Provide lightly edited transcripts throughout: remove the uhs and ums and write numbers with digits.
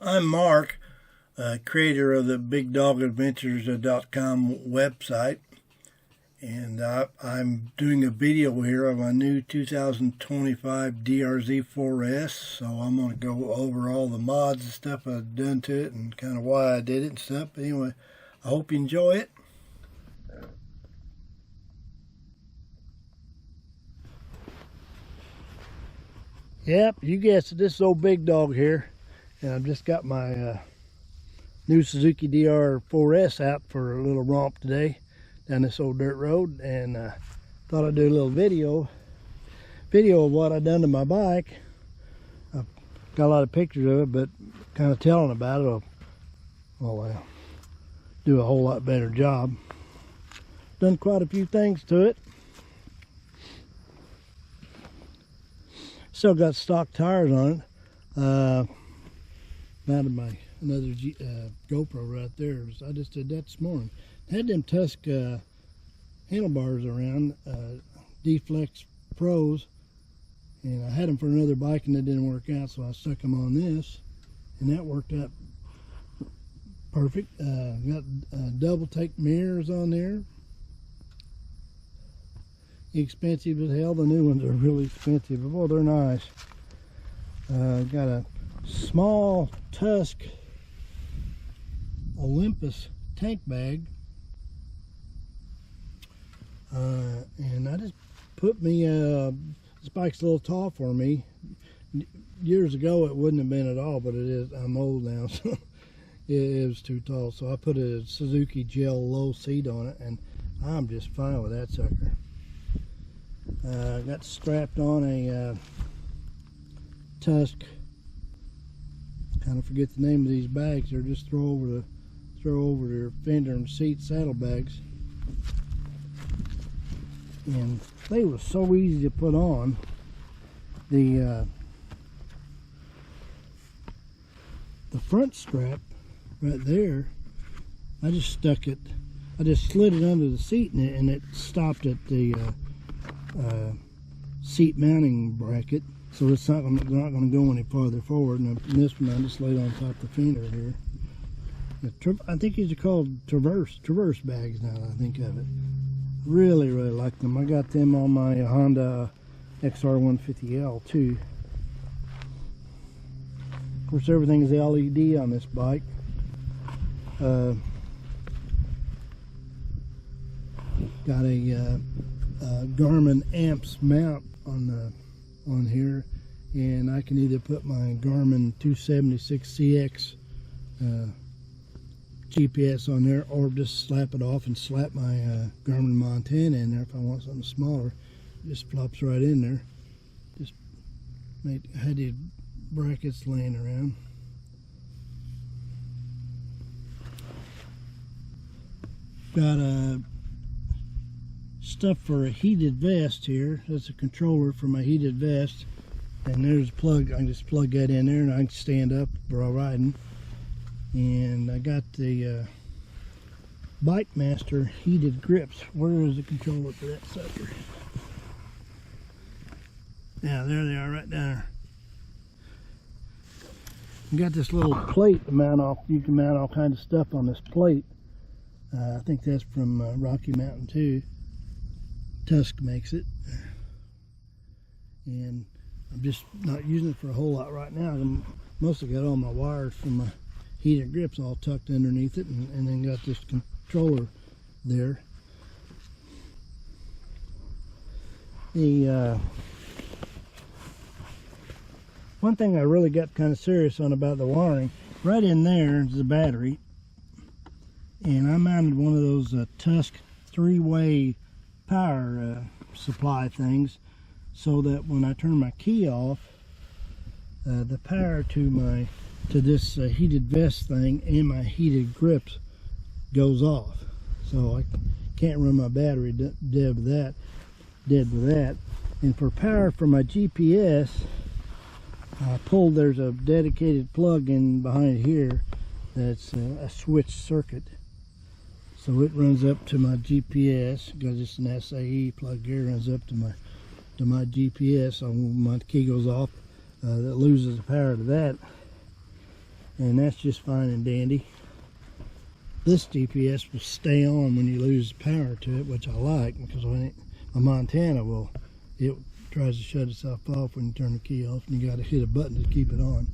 I'm Mark, creator of the BigDogsMods.com website, and I'm doing a video here of my new 2025 DRZ4S, so I'm going to go over all the mods and stuff I've done to it and kind of why I did it and stuff. But anyway, I hope you enjoy it. Yep, you guessed it, this is old Big Dog here. And I've just got my new Suzuki DR4S out for a little romp today down this old dirt road, and thought I'd do a little video of what I've done to my bike. I've got a lot of pictures of it, but kind of telling about it will do a whole lot better job. Done quite a few things to it. Still got stock tires on it. Mounted my another GoPro right there. I just did that this morning. Had them Tusk handlebars around, D-Flex Pros, and I had them for another bike and that didn't work out, so I stuck them on this, and that worked out perfect. Got double take mirrors on there. Expensive as hell. The new ones are really expensive, but boy, they're nice. Got a small Tusk Olympus tank bag, and I just put me this bike's a little tall for me. Years ago it wouldn't have been at all, but it is. I'm old now, so it was too tall, so I put a Suzuki gel low seat on it, and I'm just fine with that sucker. Got strapped on a Tusk, kind of forget the name of these bags. They're just throw over their fender and seat saddlebags, and they were so easy to put on. The front strap right there, I just stuck it. I just slid it under the seat, and it stopped at the seat mounting bracket, so it's not going to go any farther forward. And this one I just laid on top of the fender here. I think these are called Traverse bags now that I think of it. Really like them. I got them on my Honda XR150L too. Of course, everything is LED on this bike. Got a Garmin amps mount on here, and I can either put my Garmin 276CX GPS on there, or just slap it off and slap my Garmin Montana in there if I want something smaller. It just flops right in there. Just had these brackets laying around. Got a stuff for a heated vest here. That's a controller for my heated vest, and there's a plug. I can just plug that in there and I can stand up while riding. And I got the Bike Master heated grips. Where is the controller for that sucker? Yeah, there they are, right there. You got this little plate to mount off. You can mount all kinds of stuff on this plate. I think that's from Rocky Mountain too. Tusk makes it, and I'm just not using it for a whole lot right now. I'm mostly got all my wires from my heated grips all tucked underneath it, and then got this controller there. The one thing I really got kind of serious on about the wiring, right in there is the battery, and I mounted one of those Tusk three-way power supply things, so that when I turn my key off, the power to this heated vest thing and my heated grips goes off, so I can't run my battery dead with that. And for power for my GPS, I pulled, there's a dedicated plug in behind here that's a switch circuit. So it runs up to my GPS, because it's an SAE plug here, runs up to my GPS. So when my key goes off, that loses the power to that. and that's just fine and dandy. This GPS will stay on when you lose power to it, which I like, because when my Montana it tries to shut itself off when you turn the key off, and you got to hit a button to keep it on.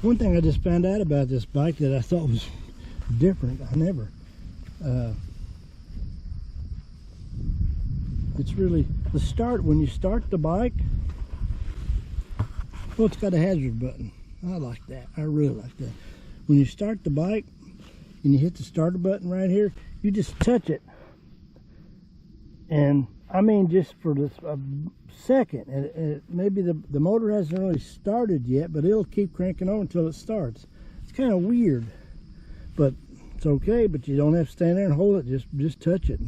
One thing I just found out about this bike that I thought was different, it's really the start. When you start the bike, well, it's got a hazard button. I like that. I really like that. When you start the bike and you hit the starter button right here, you just touch it, and I mean just for this a second. Maybe the motor hasn't really started yet, but it'll keep cranking on until it starts. It's kind of weird, but it's okay. But you don't have to stand there and hold it. Just touch it,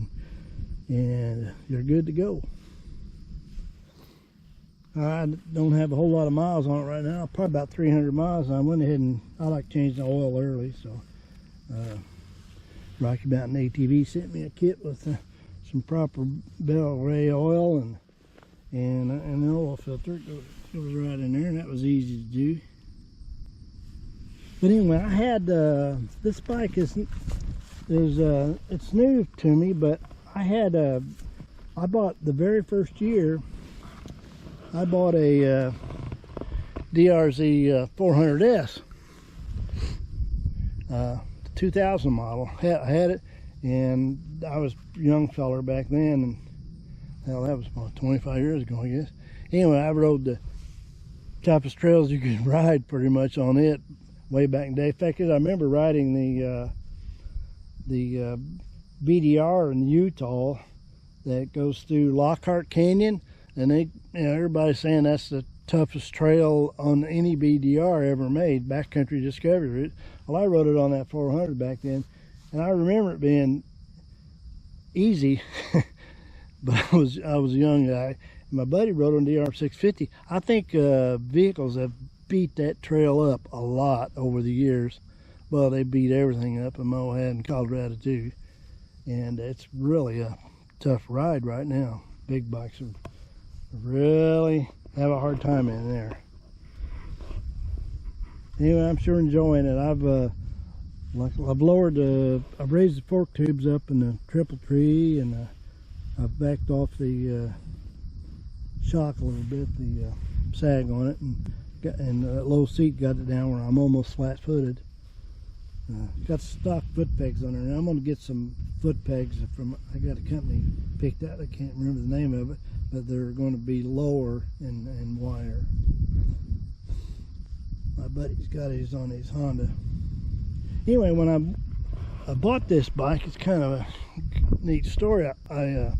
and you're good to go. I don't have a whole lot of miles on it right now, probably about 300 miles. I went ahead and I like changing the oil early, so Rocky Mountain ATV sent me a kit with some proper Bell Ray oil and an oil filter. It goes right in there, and that was easy to do. But anyway, I had this bike it's new to me, but I bought the very first year. I bought a DRZ4S, 2000 model. I had it, and I was a young feller back then, and hell, that was about 25 years ago, I guess. Anyway, I rode the toughest trails you could ride pretty much on it way back in the day. In fact, I remember riding the BDR in Utah that goes through Lockhart Canyon. And everybody's saying that's the toughest trail on any BDR ever made, backcountry discovery route. Well, I rode it on that 400 back then, and I remember it being easy, but I was a young guy. My buddy rode on DR650. I think vehicles have beat that trail up a lot over the years. Well, they beat everything up in Moab and Colorado too, and it's really a tough ride right now. Big bikes are really have a hard time in there. Anyway, I'm sure enjoying it. I've raised the fork tubes up in the triple tree, and I've backed off the shock a little bit, the sag on it, and the low seat got it down where I'm almost flat-footed. Got stock foot pegs on there. Now I'm going to get some foot pegs from, I got a company picked out, I can't remember the name of it, but they're going to be lower and wider. My buddy's got his on his Honda. Anyway, when I bought this bike, it's kind of a neat story. I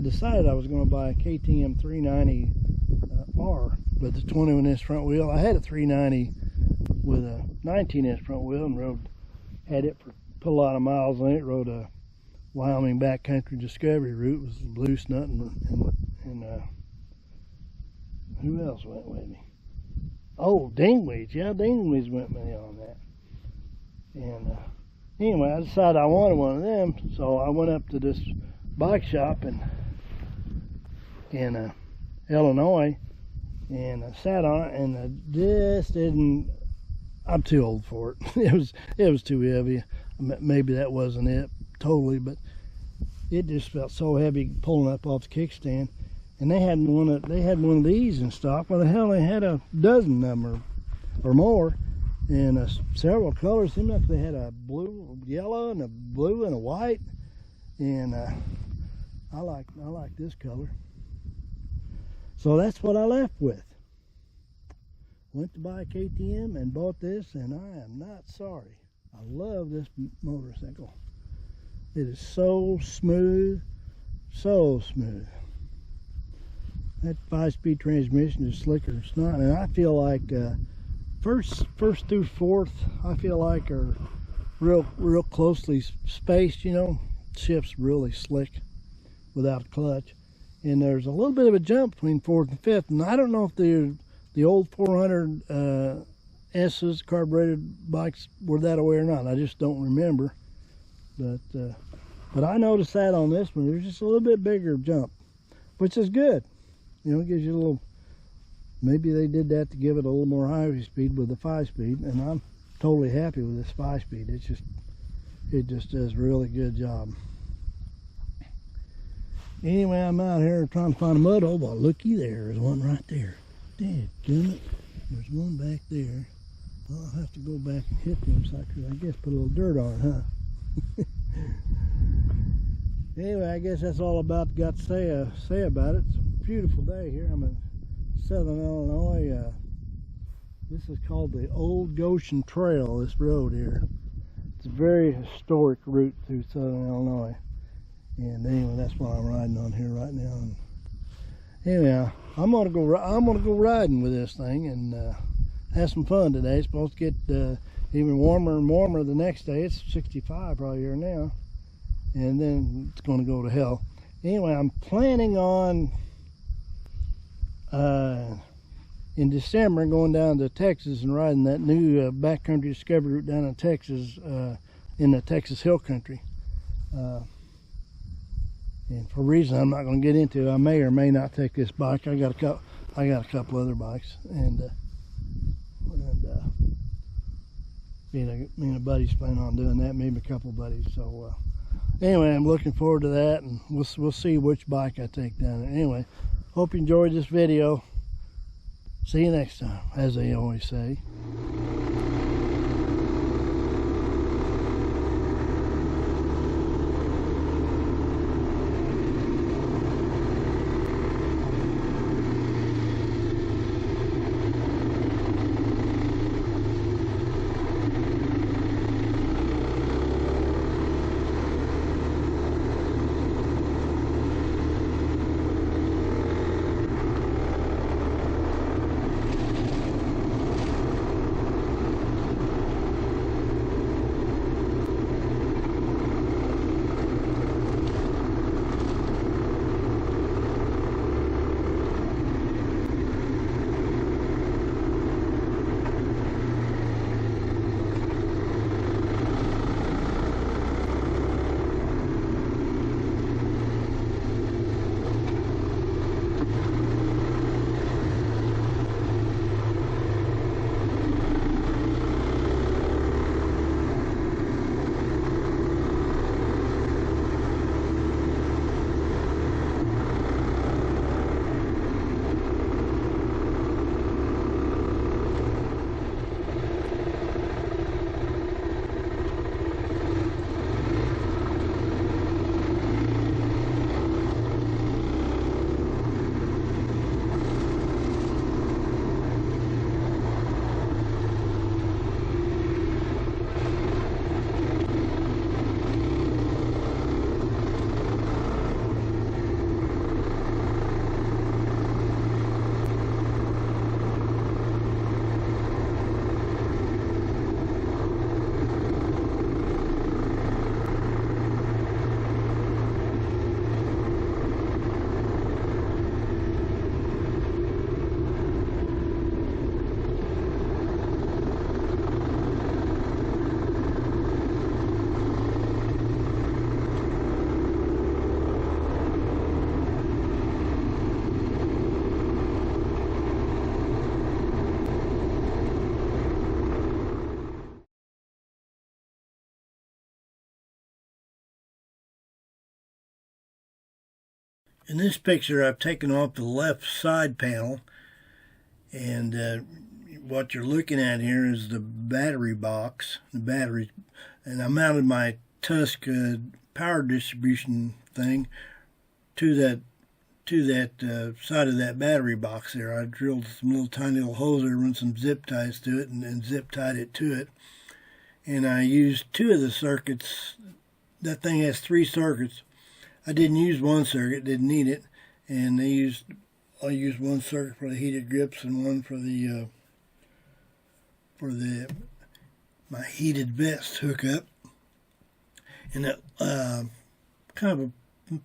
decided I was going to buy a KTM 390R with the 21-inch front wheel. I had a 390 with a 19-inch front wheel and had it put a lot of miles on it. Rode a Wyoming backcountry discovery route with loose nut and who else went with me? Oh, Dingweeds. Yeah, Dingweeds went with me on that. And anyway, I decided I wanted one of them, so I went up to this bike shop in Illinois, and I sat on it, and I just didn't. I'm too old for it. It was too heavy. Maybe that wasn't it totally, but it just felt so heavy pulling up off the kickstand. And they had one of these in stock. Well, the hell, they had a dozen of them or more, and several colors. Seemed like they had a blue, yellow, and a blue and a white. And I like this color. So that's what I left with. Went to buy a KTM and bought this, and I am not sorry. I love this motorcycle. It is so smooth, so smooth. That 5-speed transmission is slicker than snot, and I feel like first through fourth, I feel like are real closely spaced. You know, shifts really slick without a clutch, and there's a little bit of a jump between fourth and fifth. And I don't know if the old 400 S's carbureted bikes were that way or not. I just don't remember. But I noticed that on this one, there's just a little bit bigger jump, which is good. You know, it gives you a maybe they did that to give it a little more highway speed with the 5-speed, and I'm totally happy with this 5-speed. It just does a really good job. Anyway, I'm out here trying to find a mud hole. Well, looky there, there's one right there. Dadgummit, there's one back there. I'll have to go back and hit them suckers. I guess put a little dirt on it, huh? Anyway, I guess that's all I've got to say about it. It's a beautiful day here. I'm in southern Illinois. This is called the Old Goshen Trail, this road here. It's a very historic route through southern Illinois. And anyway, that's what I'm riding on here right now. And anyway, I'm gonna go riding with this thing and have some fun today. It's supposed to get even warmer and warmer the next day. It's 65 probably here now, and then it's going to go to hell. Anyway, I'm planning on in December going down to Texas and riding that new backcountry discovery route down in Texas, in the Texas Hill Country. And for a reason I'm not going to get into, I may or may not take this bike. I got a couple other bikes, and me and a buddy's planning on doing that, maybe a couple buddies. So anyway, I'm looking forward to that, and we'll see which bike I take down there. Anyway, hope you enjoyed this video. See you next time, as they always say. In this picture, I've taken off the left side panel, and what you're looking at here is the battery box, the battery, and I mounted my Tusk power distribution thing to that side of that battery box there. I drilled some little tiny little holes there, run some zip ties to it, and zip tied it to it. And I used 2 of the circuits. That thing has 3 circuits. I didn't use one circuit, didn't need it, and I used 1 circuit for the heated grips and one for my heated vest hookup. And that kind of a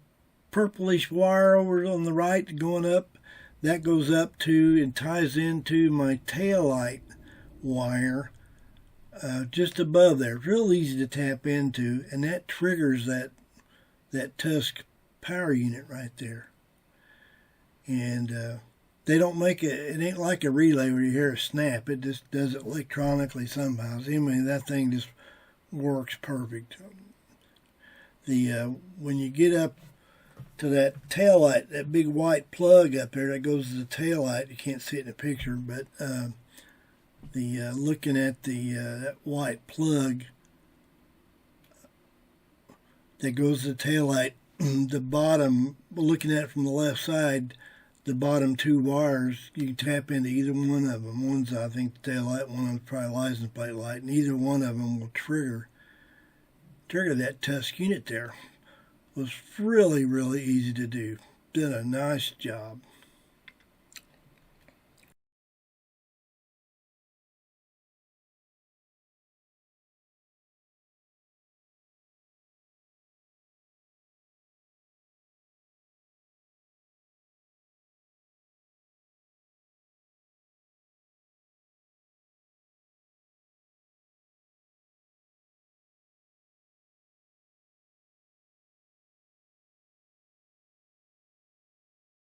purplish wire over on the right going up, that goes up to and ties into my tail light wire just above there. It's real easy to tap into, and that triggers that Tusk power unit right there. And they don't make it ain't like a relay where you hear a snap. It just does it electronically somehow. Anyway, that thing just works perfect. When you get up to that tail light, that big white plug up there that goes to the tail light, you can't see it in the picture, but looking at that white plug that goes to the tail light, the bottom, looking at it from the left side, the bottom two bars, you can tap into either one of them. One's, I think, the tail light, one of them's probably license plate light, and either one of them will trigger that tusk unit there. It was really, really easy to do. Did a nice job.